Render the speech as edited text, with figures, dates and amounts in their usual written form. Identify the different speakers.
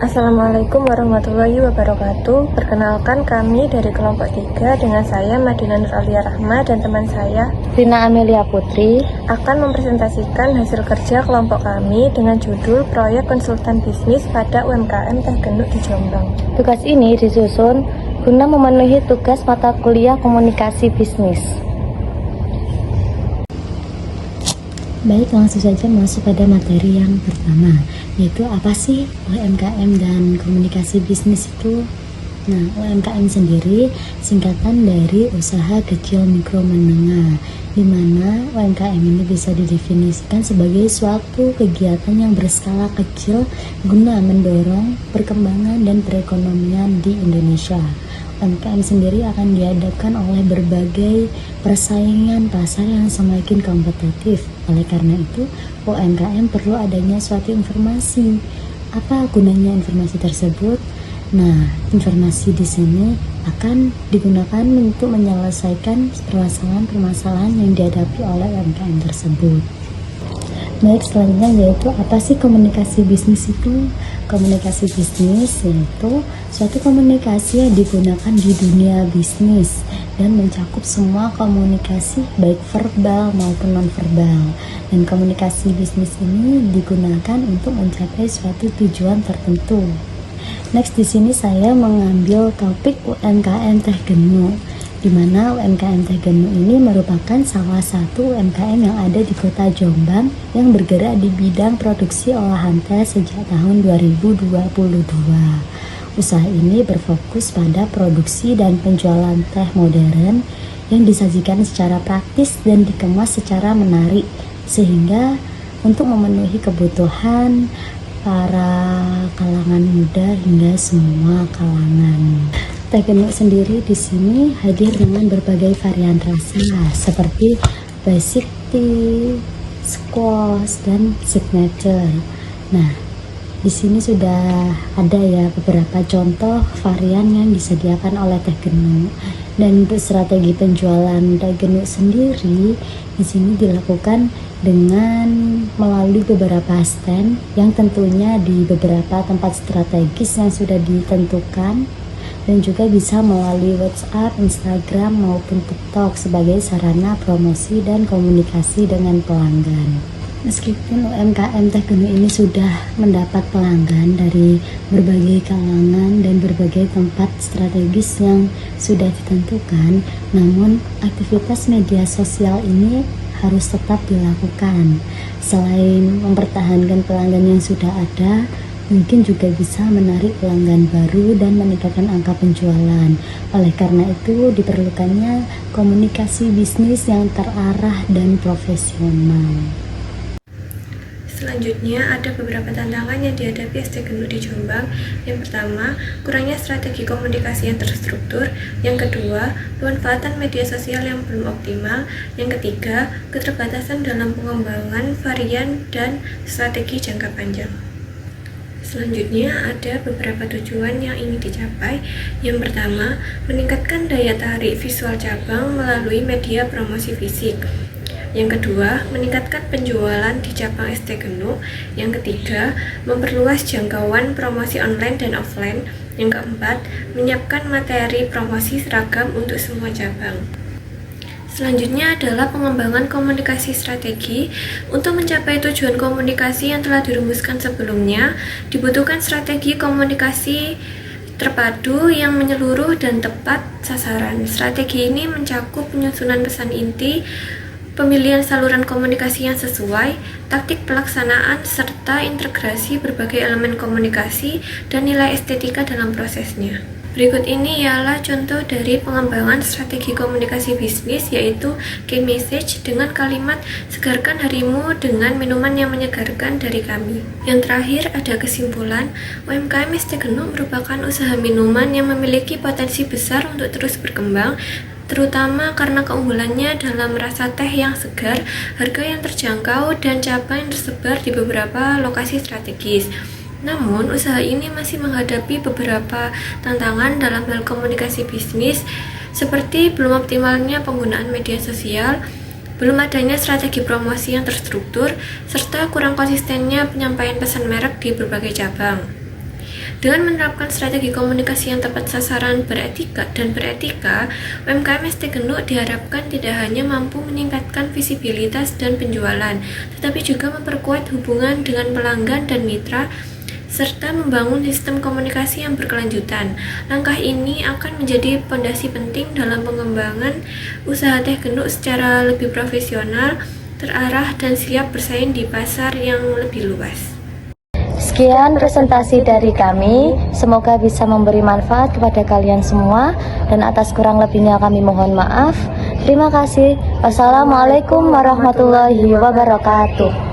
Speaker 1: Assalamualaikum warahmatullahi wabarakatuh. Perkenalkan, kami dari kelompok 3 dengan saya Madina Nur Alia Rahma dan teman saya
Speaker 2: Rina Amelia Putri
Speaker 1: akan mempresentasikan hasil kerja kelompok kami dengan judul Proyek Konsultan Bisnis pada UMKM Teh Genuk di Jombang.
Speaker 2: Tugas ini disusun guna memenuhi tugas mata kuliah komunikasi bisnis.
Speaker 3: Baik, langsung saja masuk pada materi yang pertama, yaitu apa sih UMKM dan komunikasi bisnis itu? Nah, UMKM sendiri singkatan dari usaha kecil mikro menengah, di mana UMKM ini bisa didefinisikan sebagai suatu kegiatan yang berskala kecil guna mendorong perkembangan dan perekonomian di Indonesia. UMKM sendiri akan dihadapkan oleh berbagai persaingan pasar yang semakin kompetitif. Oleh karena itu, UMKM perlu adanya suatu informasi. Apa gunanya informasi tersebut? Nah, informasi di sini akan digunakan untuk menyelesaikan permasalahan-permasalahan yang dihadapi oleh UMKM tersebut. Baik, selanjutnya yaitu apa sih komunikasi bisnis itu? Komunikasi bisnis yaitu suatu komunikasi yang digunakan di dunia bisnis dan mencakup semua komunikasi baik verbal maupun non-verbal. Dan komunikasi bisnis ini digunakan untuk mencapai suatu tujuan tertentu. Next, di sini saya mengambil topik UMKM Teh Genuk, di mana UMKM Teh Genuk ini merupakan salah satu UMKM yang ada di kota Jombang yang bergerak di bidang produksi olahan teh sejak tahun 2022. Usaha ini berfokus pada produksi dan penjualan teh modern yang disajikan secara praktis dan dikemas secara menarik, sehingga untuk memenuhi kebutuhan para kalangan muda hingga semua kalangan. Teh Genuk sendiri di sini hadir dengan berbagai varian rasa seperti basic tea, squash, dan signature. Nah, di sini sudah ada ya beberapa contoh varian yang disediakan oleh Teh Genuk. Dan untuk strategi penjualan Teh Genuk sendiri di sini dilakukan dengan melalui beberapa stand yang tentunya di beberapa tempat strategis yang sudah ditentukan, dan juga bisa melalui WhatsApp, Instagram, maupun TikTok sebagai sarana promosi dan komunikasi dengan pelanggan. Meskipun UMKM Teh Genuk ini sudah mendapat pelanggan dari berbagai kalangan dan berbagai tempat strategis yang sudah ditentukan, namun aktivitas media sosial ini harus tetap dilakukan. Selain mempertahankan pelanggan yang sudah ada, mungkin juga bisa menarik pelanggan baru dan meningkatkan angka penjualan. Oleh karena itu, diperlukannya komunikasi bisnis yang terarah dan profesional.
Speaker 1: Selanjutnya ada beberapa tantangan yang dihadapi ST Genuk di Jombang. Yang pertama, kurangnya strategi komunikasi yang terstruktur. Yang kedua, pemanfaatan media sosial yang belum optimal. Yang ketiga, keterbatasan dalam pengembangan varian dan strategi jangka panjang. Selanjutnya ada beberapa tujuan yang ingin dicapai. Yang pertama, meningkatkan daya tarik visual cabang melalui media promosi fisik. Yang kedua, meningkatkan penjualan di cabang ST Genuk. Yang ketiga, memperluas jangkauan promosi online dan offline. Yang keempat, menyiapkan materi promosi seragam untuk semua cabang. Selanjutnya adalah pengembangan komunikasi strategi. Untuk mencapai tujuan komunikasi yang telah dirumuskan sebelumnya, dibutuhkan strategi komunikasi terpadu yang menyeluruh dan tepat sasaran. Strategi ini mencakup penyusunan pesan inti, pemilihan saluran komunikasi yang sesuai, taktik pelaksanaan, serta integrasi berbagai elemen komunikasi dan nilai estetika dalam prosesnya. Berikut ini ialah contoh dari pengembangan strategi komunikasi bisnis, yaitu key message dengan kalimat "segarkan harimu dengan minuman yang menyegarkan dari kami". Yang terakhir ada kesimpulan, UMKM ST Genuk merupakan usaha minuman yang memiliki potensi besar untuk terus berkembang, terutama karena keunggulannya dalam rasa teh yang segar, harga yang terjangkau, dan cabang yang tersebar di beberapa lokasi strategis. Namun, usaha ini masih menghadapi beberapa tantangan dalam hal komunikasi bisnis, seperti belum optimalnya penggunaan media sosial, belum adanya strategi promosi yang terstruktur, serta kurang konsistennya penyampaian pesan merek di berbagai cabang. Dengan menerapkan strategi komunikasi yang tepat sasaran, beretika, UMKM ST Genuk diharapkan tidak hanya mampu meningkatkan visibilitas dan penjualan, tetapi juga memperkuat hubungan dengan pelanggan dan mitra, serta membangun sistem komunikasi yang berkelanjutan. Langkah ini akan menjadi fondasi penting dalam pengembangan usaha Teh Genuk secara lebih profesional, terarah, dan siap bersaing di pasar yang lebih luas.
Speaker 2: Sekian presentasi dari kami, semoga bisa memberi manfaat kepada kalian semua, dan atas kurang lebihnya kami mohon maaf. Terima kasih. Wassalamualaikum warahmatullahi wabarakatuh.